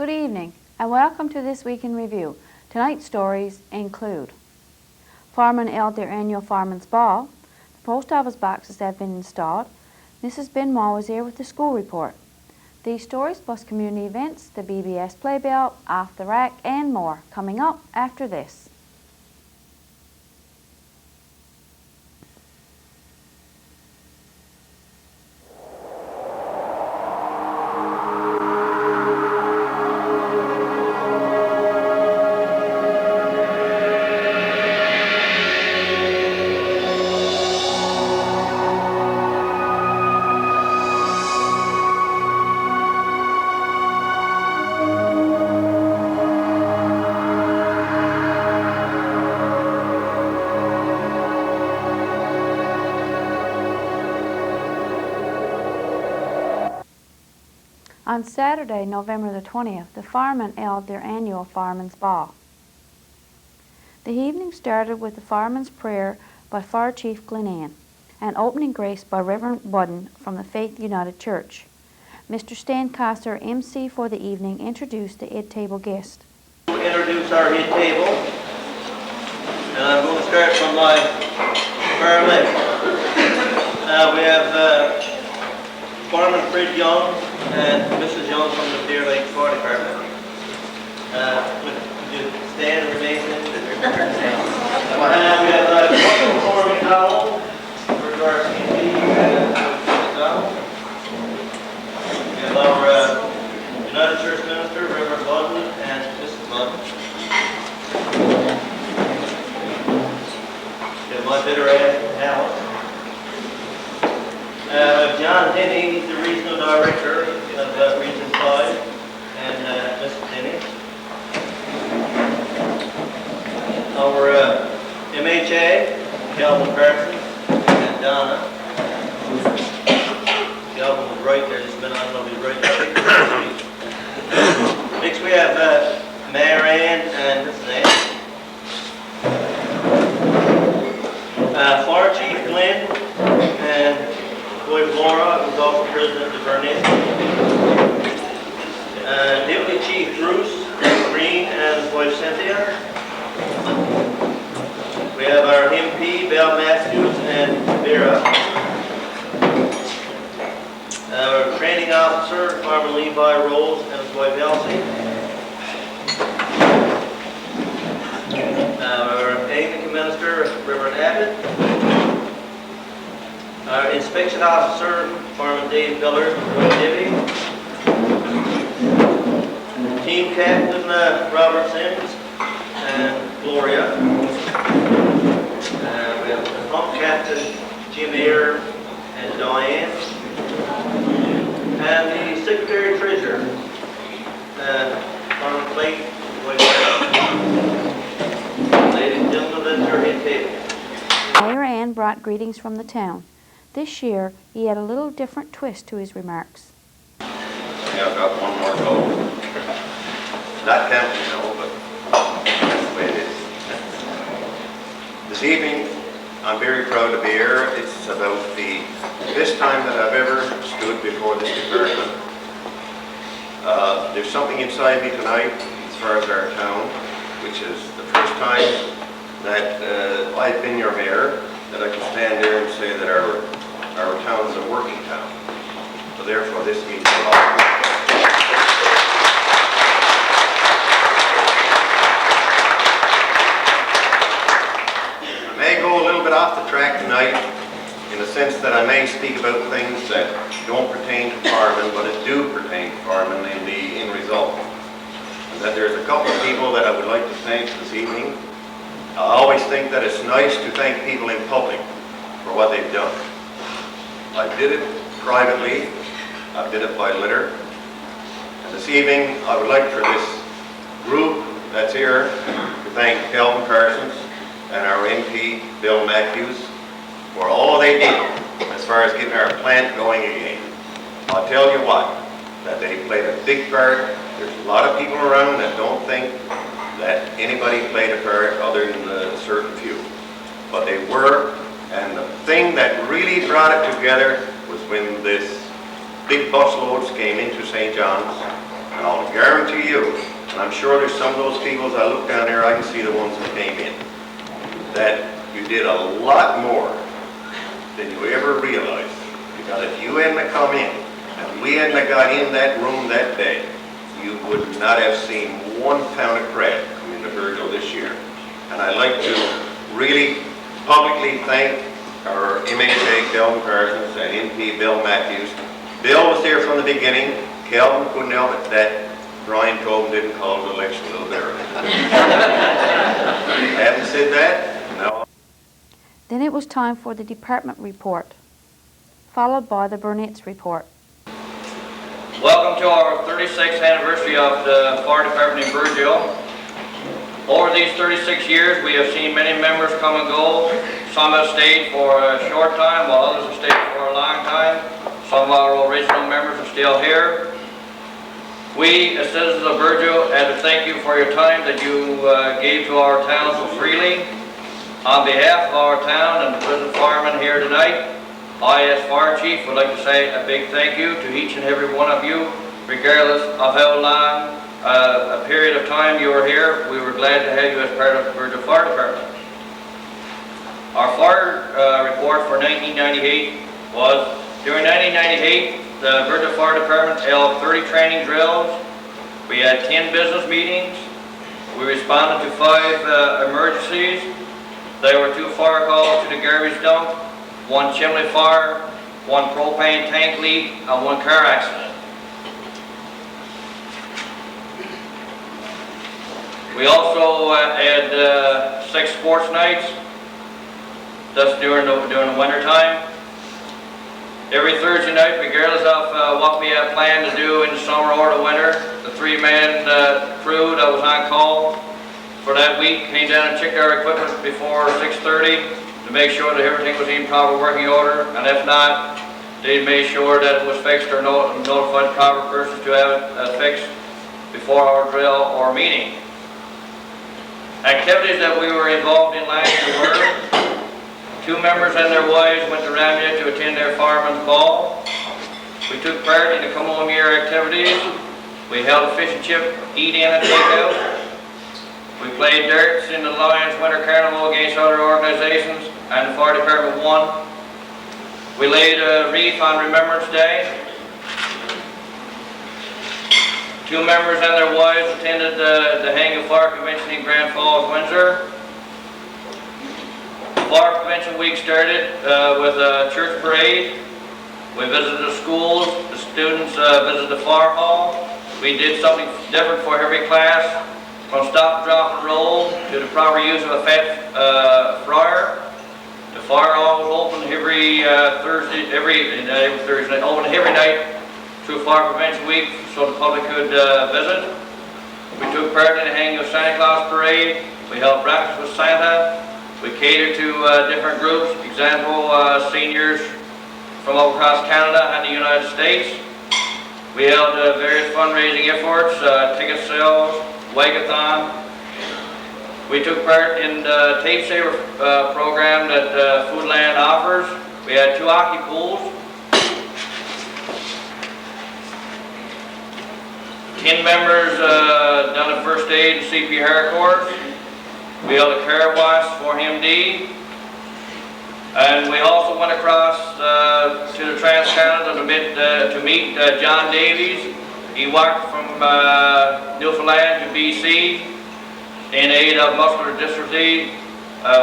Good evening and welcome to This Week in Review. Tonight's stories include Farmen held their annual Farmen's Ball, the post office boxes have been installed, Mrs. Benmore was here with the school report. These stories plus community events, the BBS Playbill, Off the Rack and more coming up after this. On Saturday, November the 20th, the firemen held their annual Firemen's Ball. The evening started with the Fireman's Prayer by Fire Chief Glenann and opening grace by Reverend Budden from the Faith United Church. Mr. Stan Coster, MC for the evening, introduced the head table guest. We'll introduce our head table, and I'm going to start from my far left. We have Fireman Fred Young and Mrs. Young from the Clear Lake Fire Department. Would you stand and remain in? We have Foreman Cowell, our CP, and Donald. We have our United Church Minister, Reverend Budden, and Mrs. Budden. We have my bitter Alice. John Denny, he's the Regional Director of Region 5, and Mr. Denny. Our MHA, Calvin Parsons, and Donna. Calvin was right there just a minute, I don't know if he's right there. Next we have Mayor Ann and Mrs. Ann. Fire Chief Glenn and wife Laura, who's also president of TWIR News Nov. Deputy Chief Bruce Green and his wife Cynthia. We have our MP, Belle Matthews and Vera. Our training officer, Farmer Levi Rose and his wife Elsie. Our Anglican minister, Reverend Abbott. Our inspection officer, Farmer Dave Miller, Debbie. Team captain, Robert Sims and Gloria. We have the pump captain, Jim Ayer and Diane. And the secretary treasurer, Farmer Blake. Ladies and gentlemen, that's your head table. Mayor Ann brought greetings from the town. This year, he had a little different twist to his remarks. Yeah, I've got one more goal. Not tempting, no, but that's the way it is. This evening, I'm very proud to be here. It's about the first time that I've ever stood before this department. There's something inside me tonight, as far as our town, which is the first time that I've been your mayor, that I can stand there and say that our town is a working town. So therefore this means a lot. I may go a little bit off the track tonight in the sense that I may speak about things that don't pertain to farming, but it do pertain to farming in the end result. And that there's a couple of people that I would like to thank this evening. I always think that it's nice to thank people in public for what they've done. I did it privately, I did it by letter, and this evening I would like for this group that's here to thank Calvin Parsons and our MP, Bill Matthews, for all they did as far as getting our plant going again. I'll tell you what, that they played a big part. There's a lot of people around that don't think that anybody played a part other than a certain few. But they were, and the thing that really brought it together was when this big bus loads came into St. John's And I'll guarantee you, and I'm sure there's some of those people, as I look down there, I can see the ones that came in, that you did a lot more than you ever realized. Because if you hadn't have come in, and we hadn't have got in that room that day, you would not have seen 1 pound of crab come into Virgil this year. And I'd like to really publicly thank our MHA Kelvin Parsons and MP Bill Matthews. Bill was there from the beginning. Kelvin couldn't help it that Brian Tobin didn't call the election a little bit early. Having said that, now. Then it was time for the department report, followed by the Burnett's report. Welcome to our 36th anniversary of the Fire Department in Virgil. Over these 36 years, we have seen many members come and go. Some have stayed for a short time, while others have stayed for a long time. Some of our original members are still here. We, as citizens of Virgil, had to thank you for your time that you gave to our town so freely. On behalf of our town and the present firemen here tonight, I, as Fire Chief, would like to say a big thank you to each and every one of you, regardless of how long a period of time you were here. We were glad to have you as part of the Virgil Fire Department. Our fire report for 1998 was, during 1998, the Virgil Fire Department held 30 training drills. We had 10 business meetings. We responded to 5 emergencies. There were 2 fire calls to the garbage dump, 1 chimney fire, 1 propane tank leak, and 1 car accident. We also had 6 sports nights, that's during the winter time. Every Thursday night, regardless of what we had planned to do in the summer or the winter, the 3-man crew that was on call for that week came down and checked our equipment before 6:30 to make sure that everything was in proper working order, and if not, they made sure that it was fixed or notified the proper persons to have it fixed before our drill or meeting. Activities that we were involved in last year were 2 members and their wives went to Ramsey to attend their fireman's ball. We took part in the come home year activities. We held a fish and chip eat-in and take-out. We played darts in the Lions Winter Carnival against other organizations, and the fire department won. We laid a wreath on Remembrance Day. 2 members and their wives attended the Hang of Fire Convention in Grand Falls, Windsor. Fire Prevention Week started with a church parade. We visited the schools, the students visited the fire hall. We did something different for every class, from stop, drop, and roll to the proper use of a fat fryer. The fire hall was open every Thursday, open every night through Fire Prevention Week so the public could visit. We took part in the Hanging of Santa Claus parade. We held breakfast with Santa. We catered to different groups, example, seniors from all across Canada and the United States. We held various fundraising efforts, ticket sales, wagathon. We took part in the Tape Saver program that Foodland offers. We had 2 hockey pools, 10 members done a first aid and CPR course. We held a car wash for MD, and we also went across to the Trans-Canada to meet John Davies. He walked from Newfoundland to BC in aid of muscular dystrophy.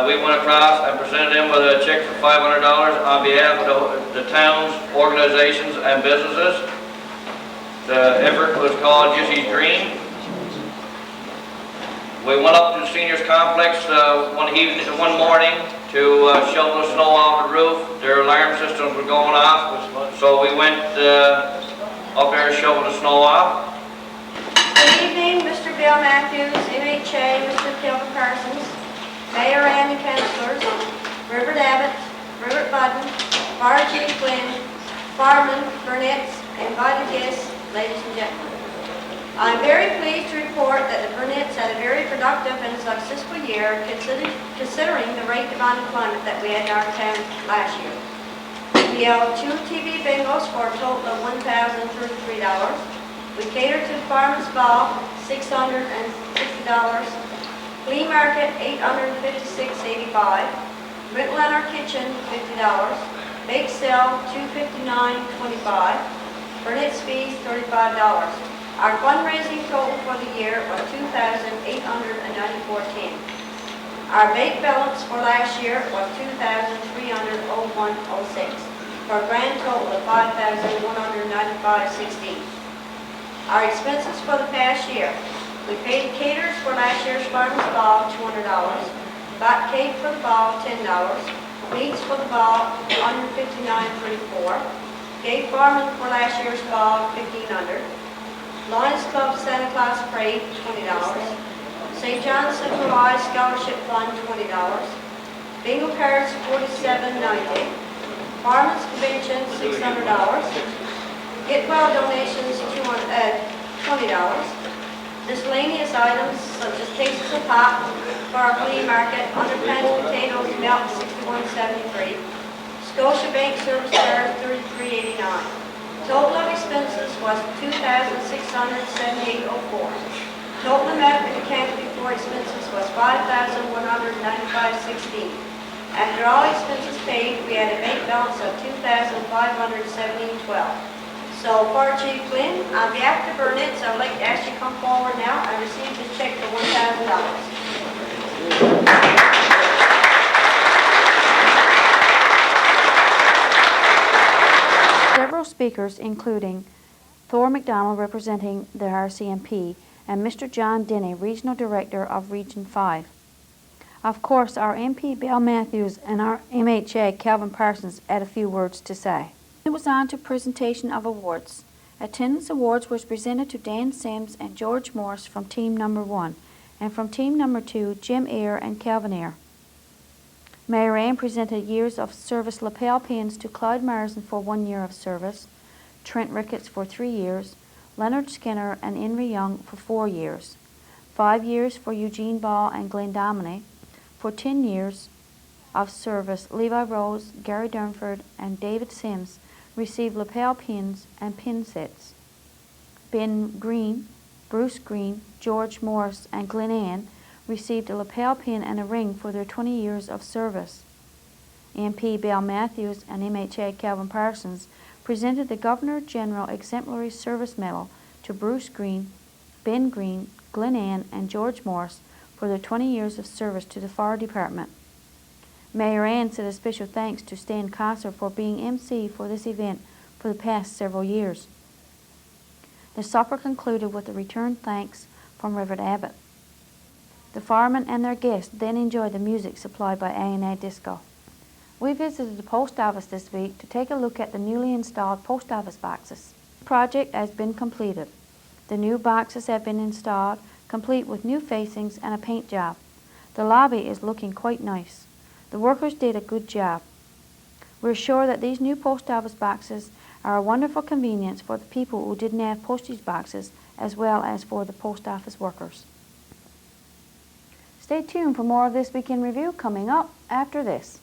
We went across and presented him with a check for $500 on behalf of the town's organizations and businesses. The effort was called Jesse's Dream. We went up to the seniors complex one morning to shovel the snow off the roof. Their alarm systems were going off, so we went up there to shovel the snow off. Good evening, Mr. Bill Matthews, MHA, Mr. Kelvin Parsons, Mayor and the councillors, Reverend Abbott, Reverend Budden, Fire Chief Flynn, Fireman, Burnett's, invited guests, ladies and gentlemen. I'm very pleased to report that the Burnett's had a very productive and successful year considering the rate of unemployment that we had in our town last year. We held 2 TV bingos for a total of $1,033. We cater to Farmers Ball, $660. Flea Market, $856.85. Rent Leonard Kitchen, $50. Bake Sale, $259.25. Burnett's fees, $35. Our fundraising total for the year was $2,894.10. Our bake balance for last year was $2,301.06, for a grand total of $5,195.16. Our expenses for the past year: we paid caterers for last year's Farmers Ball, $200. Bought cake for the ball, $10. Meats for the ball, $159.34. Gave Farman for last year's ball, $1,500. Lions Club Santa Claus Parade, $20. St. John's Central High Scholarship Fund, $20. Bingo cards, $47.90. Farmers Convention, $600. Get Well donations, $20. Miscellaneous items such as cases of pop for our flea market, underpants, potatoes, milk, $61.73. Scotia Bank service charge, $33.89. Total of expenses was $2,678.04. Total amount in the account before expenses was $5,195.16. After all expenses paid, we had a bank balance of $2,570.12. So, Fire Chief Glenn, on behalf of the Burnett's, I would like to ask you to come forward now. I received a check for $1,000. Several speakers, including Thor McDonald representing the RCMP and Mr. John Denny, Regional Director of Region 5. Of course, our MP Bill Matthews and our MHA Calvin Parsons had a few words to say. It was on to presentation of awards. Attendance awards was presented to Dan Sims and George Morris from Team Number 1, and from Team Number 2, Jim Eyre and Calvin Eyre. Mayor Ann presented years of service lapel pins to Clyde Marsden for 1 year of service, Trent Ricketts for 3 years, Leonard Skinner and Henry Young for 4 years, 5 years for Eugene Ball and Glenn Domine. For 10 years of service, Levi Rose, Gary Durnford, and David Sims received lapel pins and pin sets. Ben Green, Bruce Green, George Morris, and Glenn Ann received a lapel pin and a ring for their 20 years of service. MP Bill Matthews and MHA Calvin Parsons presented the Governor General Exemplary Service Medal to Bruce Green, Ben Green, Glenn Ann, and George Morris for their 20 years of service to the Fire Department. Mayor Ann said a special thanks to Stan Kosser for being MC for this event for the past several years. The supper concluded with a return thanks from Reverend Abbott. The firemen and their guests then enjoyed the music supplied by A&A Disco. We visited the post office this week to take a look at the newly installed post office boxes. The project has been completed. The new boxes have been installed, complete with new facings and a paint job. The lobby is looking quite nice. The workers did a good job. We're sure that these new post office boxes are a wonderful convenience for the people who didn't have postage boxes, as well as for the post office workers. Stay tuned for more of This Week in Review coming up after this.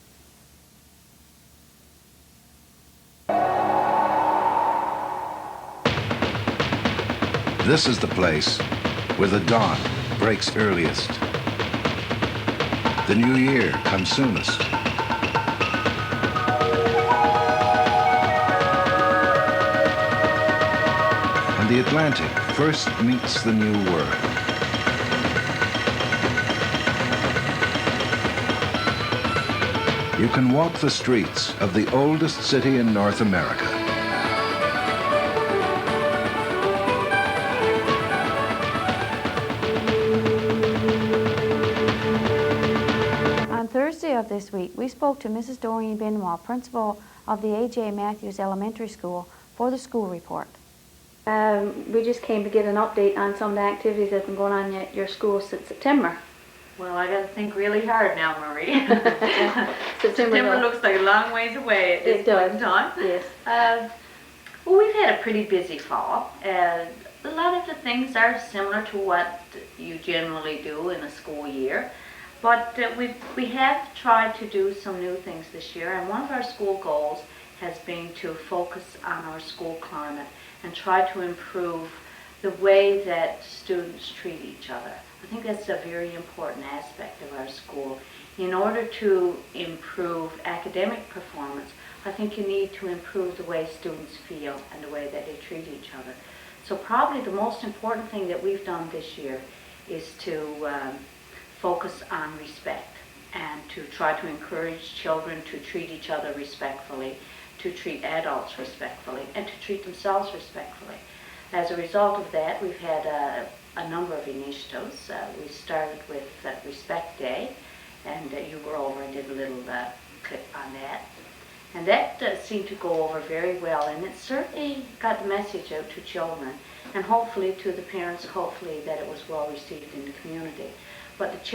This is the place where the dawn breaks earliest. The new year comes soonest. And the Atlantic first meets the new world. You can walk the streets of the oldest city in North America. On Thursday of this week, we spoke to Mrs. Doreen Benoit, principal of the A.J. Matthews Elementary School, for the school report. We just came to get an update on some of the activities that have been going on at your school since September. Well, I got to think really hard now, Marie. September looks like a long ways away at this point in time. Yes. Well, we've had a pretty busy fall. A lot of the things are similar to what you generally do in a school year. But we have tried to do some new things this year, and one of our school goals has been to focus on our school climate and try to improve the way that students treat each other. I think that's a very important aspect of our school. In order to improve academic performance, I think you need to improve the way students feel and the way that they treat each other. So probably the most important thing that we've done this year is to focus on respect and to try to encourage children to treat each other respectfully, to treat adults respectfully, and to treat themselves respectfully. As a result of that, we've had a number of initiatives. We started with Respect Day, and you were over and did a little clip on that. And that seemed to go over very well, and it certainly got the message out to children, and hopefully to the parents, hopefully that it was well received in the community. But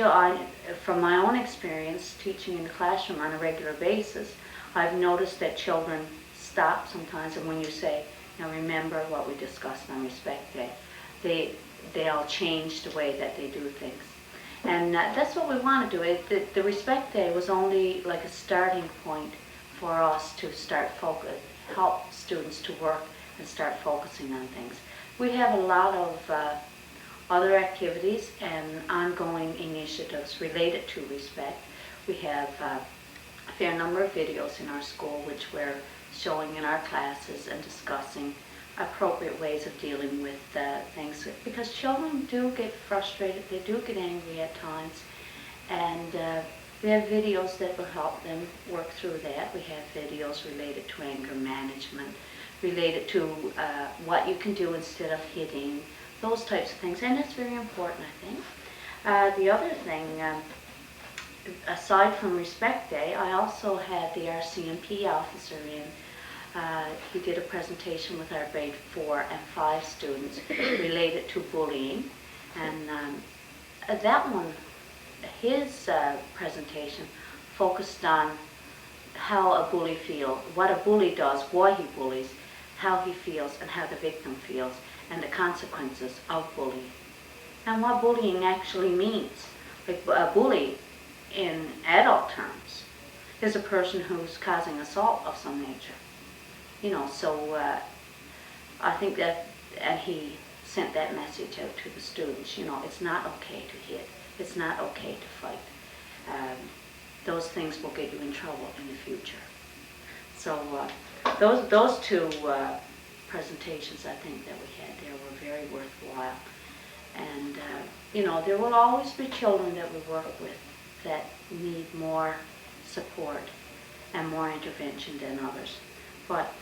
from my own experience teaching in the classroom on a regular basis, I've noticed that children stop sometimes, and when you say, now remember what we discussed on Respect Day, they all change the way that they do things. And that's what we want to do. The Respect Day was only like a starting point for us to help students to work and start focusing on things. We have a lot of other activities and ongoing initiatives related to respect. We have a fair number of videos in our school which we're showing in our classes and discussing appropriate ways of dealing with things, because children do get frustrated, they do get angry at times, and we have videos that will help them work through that. We have videos related to anger management, related to what you can do instead of hitting, those types of things, and it's very important, I think. The other thing, aside from Respect Day, I also had the RCMP officer in. He did a presentation with our grade 4 and 5 students related to bullying, and that one, his presentation focused on how a bully feels, what a bully does, why he bullies, how he feels, and how the victim feels, and the consequences of bullying, and what bullying actually means. Like a bully, in adult terms, is a person who's causing assault of some nature. You know, so I think that, and he sent that message out to the students, you know, it's not okay to hit, it's not okay to fight. Those things will get you in trouble in the future. So those two presentations, I think, that we had there were very worthwhile. And, you know, there will always be children that we work with that need more support and more intervention than others. But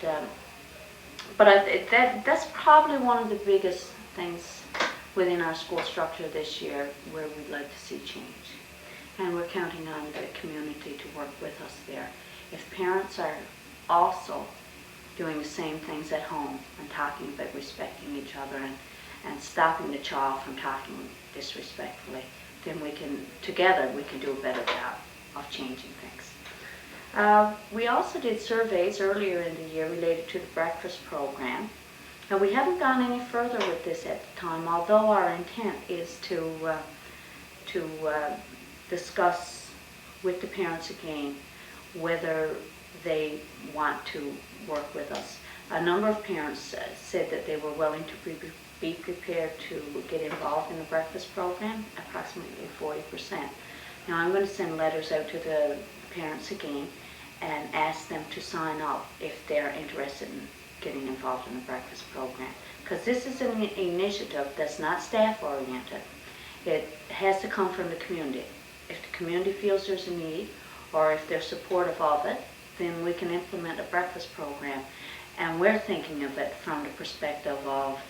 that's probably one of the biggest things within our school structure this year where we'd like to see change. And we're counting on the community to work with us there. If parents are also doing the same things at home and talking about respecting each other and stopping the child from talking disrespectfully, then we can, together, we can do a better job of changing things. We also did surveys earlier in the year related to the breakfast program. Now, we haven't gone any further with this at the time, although our intent is to discuss with the parents again whether they want to work with us. A number of parents said that they were willing to be prepared to get involved in the breakfast program, approximately 40%. Now, I'm going to send letters out to the parents again and ask them to sign up if they're interested in getting involved in the breakfast program. Because this is an initiative that's not staff-oriented. It has to come from the community. If the community feels there's a need, or if they're supportive of it, then we can implement a breakfast program. And we're thinking of it from the perspective of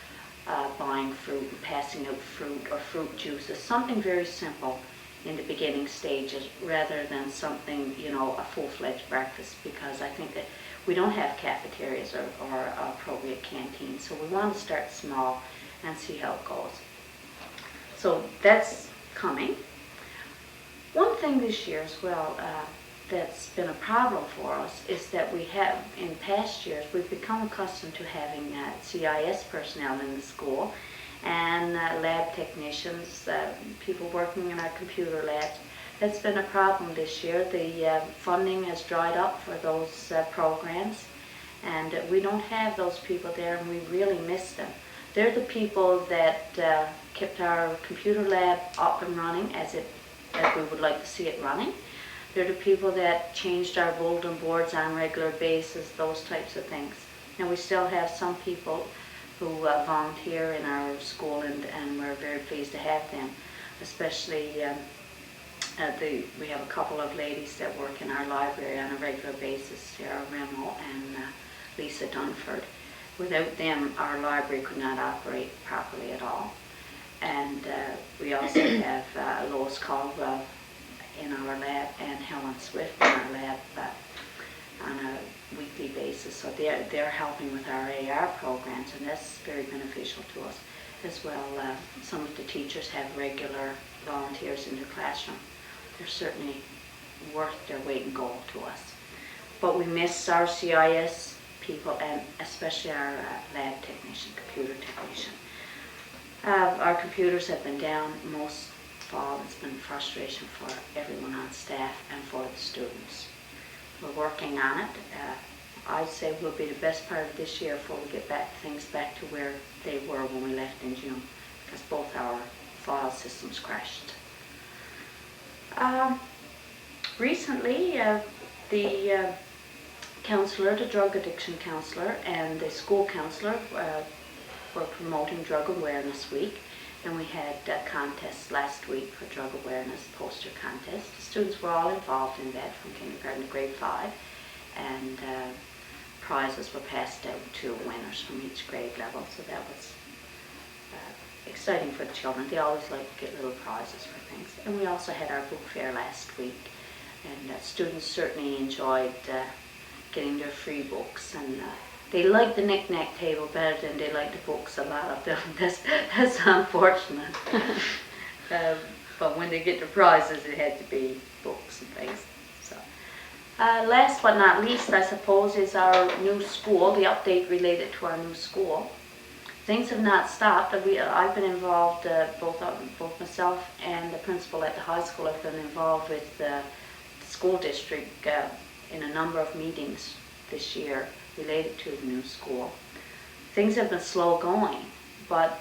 buying fruit and passing out fruit or fruit juices, something very simple in the beginning stages rather than something, you know, a full-fledged breakfast, because I think that we don't have cafeterias or appropriate canteens, so we want to start small and see how it goes. So that's coming. One thing this year as well that's been a problem for us is that we have, in past years, we've become accustomed to having CIS personnel in the school and lab technicians, people working in our computer labs. That's been a problem this year. The funding has dried up for those programs, and we don't have those people there, and we really miss them. they're the people that kept our computer lab up and running as we would like to see it running. They're the people that changed our bulletin boards on a regular basis, those types of things. And we still have some people who volunteer in our school, and we're very pleased to have them, especially we have a couple of ladies that work in our library on a regular basis, Sarah Remmel and Lisa Dunford. Without them, our library could not operate properly at all. And we also have Lois Caldwell in our lab and Helen Swift in our lab on a weekly basis. So they're helping with our AR programs, and that's very beneficial to us. As well, some of the teachers have regular volunteers in the classroom. They're certainly worth their weight in gold to us. But we miss our CIS people, and especially our lab technician, computer technician. Our computers have been down most fall. It's been frustration for everyone on staff and for the students. We're working on it. I'd say will be the best part of this year before we get things back to where they were when we left in June, because both our file systems crashed. Recently, the counselor, the drug addiction counselor, and the school counselor were promoting Drug Awareness Week, and we had contests last week for drug awareness, poster contest. The students were all involved in that from kindergarten to grade 5, and prizes were passed out to winners from each grade level, so that was exciting for the children. They always like to get little prizes for things. And we also had our book fair last week, and students certainly enjoyed getting their free books, and they liked the knick-knack table better than they liked the books, a lot of them. That's unfortunate. But when they get the prizes, it had to be books and things. So, last but not least, I suppose, is our new school, the update related to our new school. Things have not stopped. I've been involved, both myself and the principal at the high school have been involved with the school district in a number of meetings this year related to the new school. Things have been slow going, but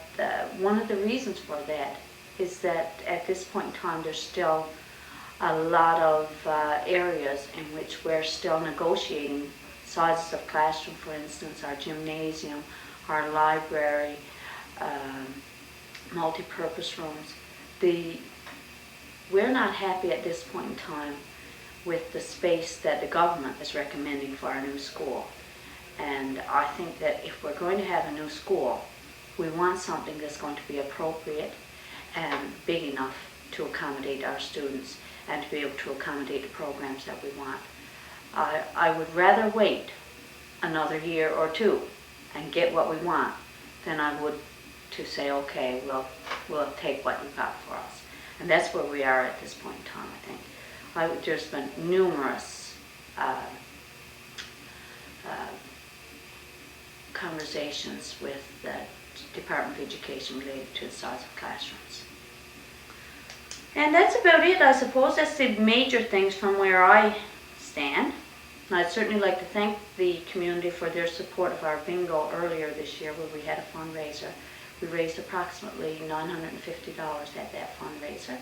one of the reasons for that is that at this point in time there's still a lot of areas in which we're still negotiating sizes of classroom, for instance, our gymnasium, our library, multi-purpose rooms. We're not happy at this point in time with the space that the government is recommending for our new school. And I think that if we're going to have a new school, we want something that's going to be appropriate and big enough to accommodate our students and to be able to accommodate the programs that we want. I would rather wait another year or two and get what we want than I would to say, okay, we'll take what you got for us. And that's where we are at this point in time, I think. There's been numerous conversations with the Department of Education related to the size of classrooms. And that's about it, I suppose. That's the major things from where I stand. And I'd certainly like to thank the community for their support of our bingo earlier this year where we had a fundraiser. We raised approximately $950 at that fundraiser.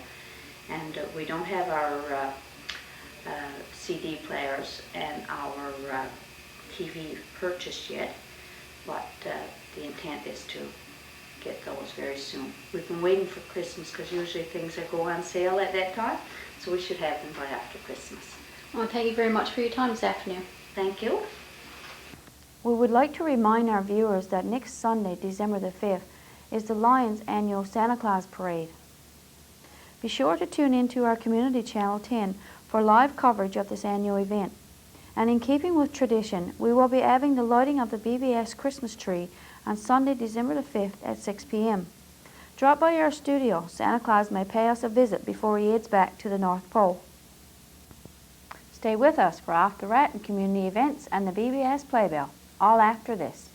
And we don't have our CD players and our TV purchased yet, but the intent is to get those very soon. We've been waiting for Christmas because usually things go on sale at that time, so we should have them by after Christmas. Well, thank you very much for your time this afternoon. Thank you. We would like to remind our viewers that next Sunday, December the 5th, is the Lions annual Santa Claus Parade. Be sure to tune in to our community channel 10 for live coverage of this annual event. And in keeping with tradition, we will be having the lighting of the BBS Christmas tree on Sunday, December the 5th at 6 p.m. Drop by our studio. Santa Claus may pay us a visit before he heads back to the North Pole. Stay with us for Off the Rat and community events and the BBS Playbill, all after this.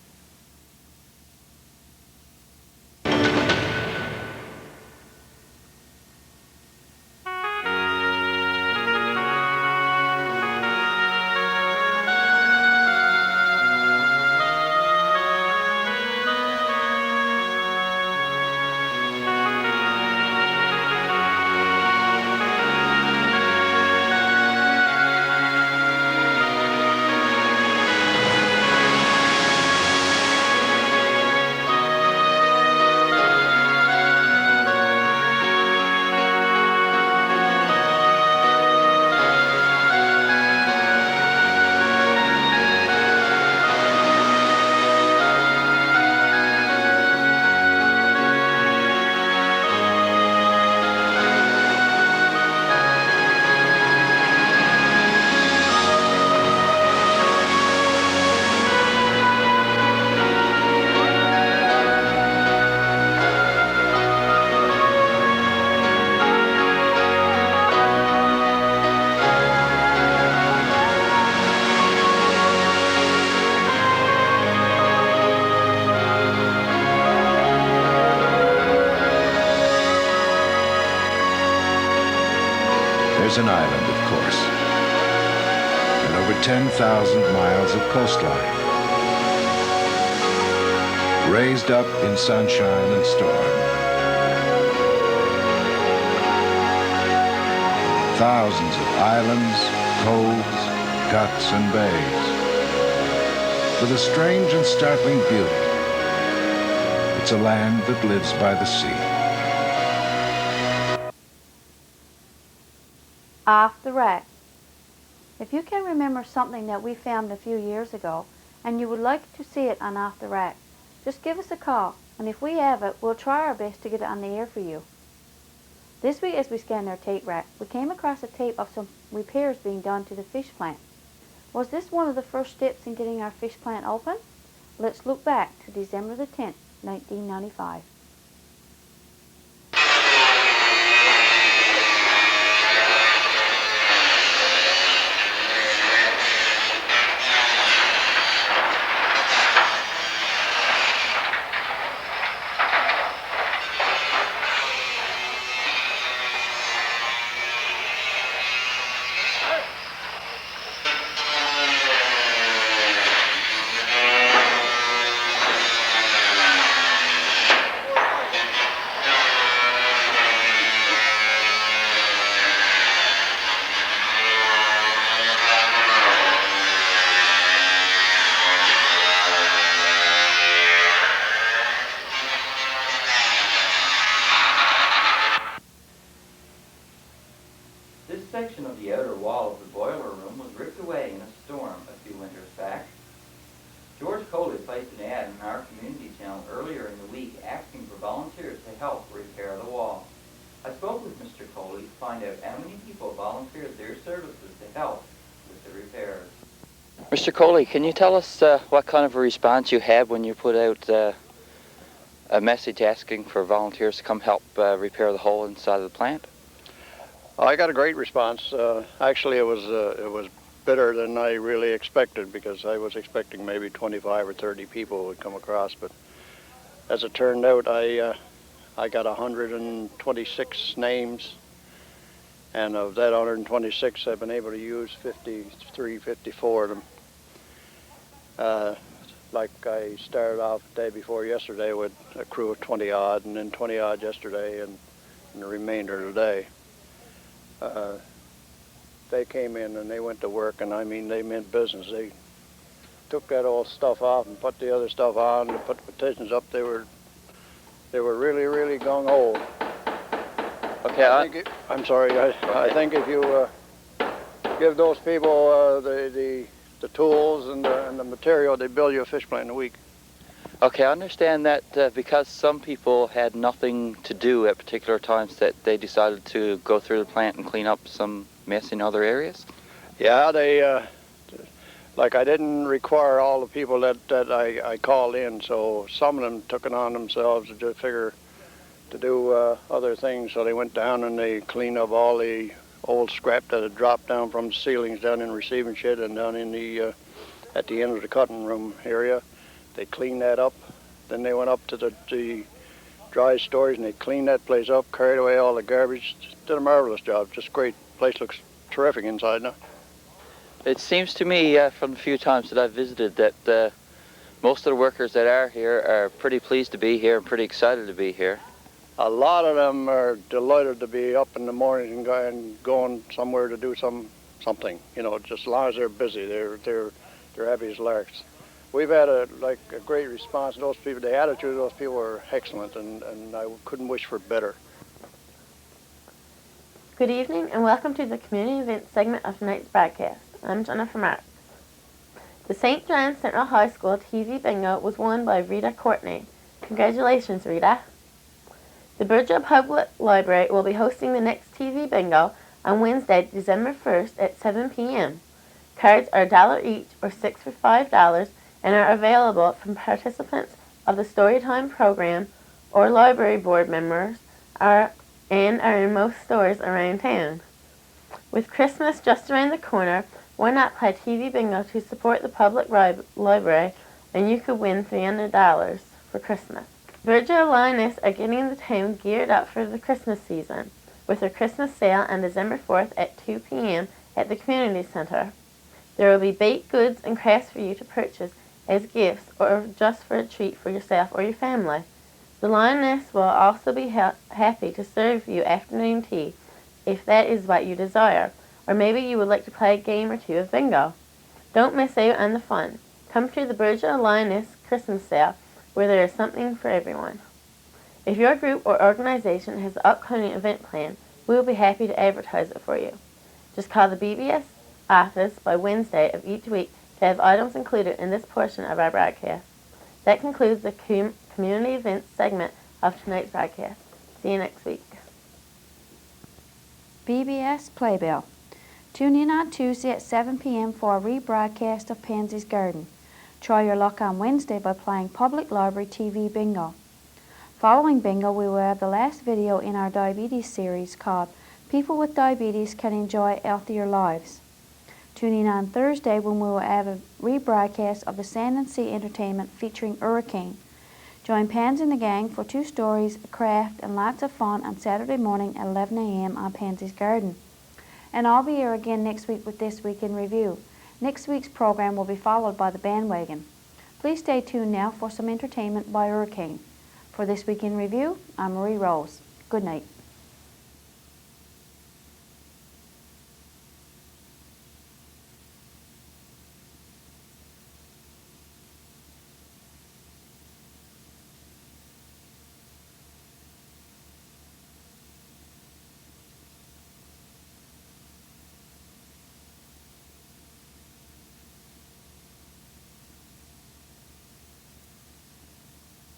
there's an island, of course, and over 10,000 miles of coastline, raised up in sunshine and storm. Thousands of islands, coves, guts, and bays, with a strange and startling beauty. It's a land that lives by the sea. Off the rack. If you can remember something that we found a few years ago and you would like to see it on Off the Rack, just give us a call, and if we have it, we'll try our best to get it on the air for you. This week, as we scanned our tape rack, we came across a tape of some repairs being done to the fish plant. Was this one of the first steps in getting our fish plant open? Let's look back to December the 10th, 1995. This section of the outer wall of the boiler room was ripped away in a storm a few winters back. George Coley placed an ad in our community channel earlier in the week asking for volunteers to help repair the wall. I spoke with Mr. Coley to find out how many people volunteered their services to help with the repairs. Mr. Coley, can you tell us what kind of a response you had when you put out a message asking for volunteers to come help repair the hole inside of the plant? I got a great response. Actually, it was better than I really expected, because I was expecting maybe 25 or 30 people would come across. But as it turned out, I got 126 names, and of that 126, I've been able to use 54 of them. Like I started off the day before yesterday with a crew of 20 odd, and then 20 odd yesterday, and the remainder of the day. They came in and they went to work, and I mean, they meant business. They took that old stuff off and put the other stuff on and put the petitions up. They were really, really gung-ho. Okay, I'm sorry. I think if you give those people the tools and the material, they build you a fish plant in a week. Okay, I understand that because some people had nothing to do at particular times, that they decided to go through the plant and clean up some mess in other areas? Yeah, they, like I didn't require all the people that I called in, so some of them took it on themselves to just figure to do other things. So they went down and they cleaned up all the old scrap that had dropped down from the ceilings down in the receiving shed and down in the, at the end of the cutting room area. They cleaned that up. Then they went up to the dry storage and they cleaned that place up, carried away all the garbage. Did a marvelous job. Just great. Place looks terrific inside now. It seems to me from the few times that I've visited that most of the workers that are here are pretty pleased to be here and pretty excited to be here. A lot of them are delighted to be up in the morning and going somewhere to do something. You know, just as long as they're busy, they're happy as larks. We've had a great response. Those people, the attitude of those people are excellent, and I couldn't wish for better. Good evening and welcome to the community events segment of tonight's broadcast. I'm Jennifer Marks. The St. John Central High School TV bingo was won by Rita Courtney. Congratulations, Rita. The Burgeo Public Library will be hosting the next TV bingo on Wednesday, December 1st at 7 p.m. Cards are $1 each or 6 for $5 and are available from participants of the Storytime program or library board members are in most stores around town. With Christmas just around the corner, why not play TV bingo to support the public library, and you could win $300 for Christmas. Burgeo Lionists are getting the town geared up for the Christmas season. with a Christmas sale on December 4th at 2 p.m. at the Community Center. There will be baked goods and crafts for you to purchase as gifts or just for a treat for yourself or your family. The Lioness will also be happy to serve you afternoon tea if that is what you desire, or maybe you would like to play a game or two of bingo. Don't miss out on the fun. Come to the Burgeo Lioness Christmas sale where there is something for everyone. If your group or organization has an upcoming event planned, we will be happy to advertise it for you. Just call the BBS office by Wednesday of each week to have items included in this portion of our broadcast. That concludes the community events segment of tonight's broadcast. See you next week. BBS Playbill. Tune in on Tuesday at 7 p.m. for a rebroadcast of Pansy's Garden. Try your luck on Wednesday by playing Public Library TV Bingo. Following bingo, we will have the last video in our diabetes series called People with Diabetes Can Enjoy Healthier Lives. Tune in on Thursday when we will have a rebroadcast of the Sand and Sea Entertainment featuring Hurricane. Join Pansy and the gang for 2 stories, a craft, and lots of fun on Saturday morning at 11 a.m. on Pansy's Garden. And I'll be here again next week with This Week in Review. Next week's program will be followed by The Bandwagon. Please stay tuned now for some entertainment by Hurricane. For This Week in Review, I'm Marie Rose. Good night.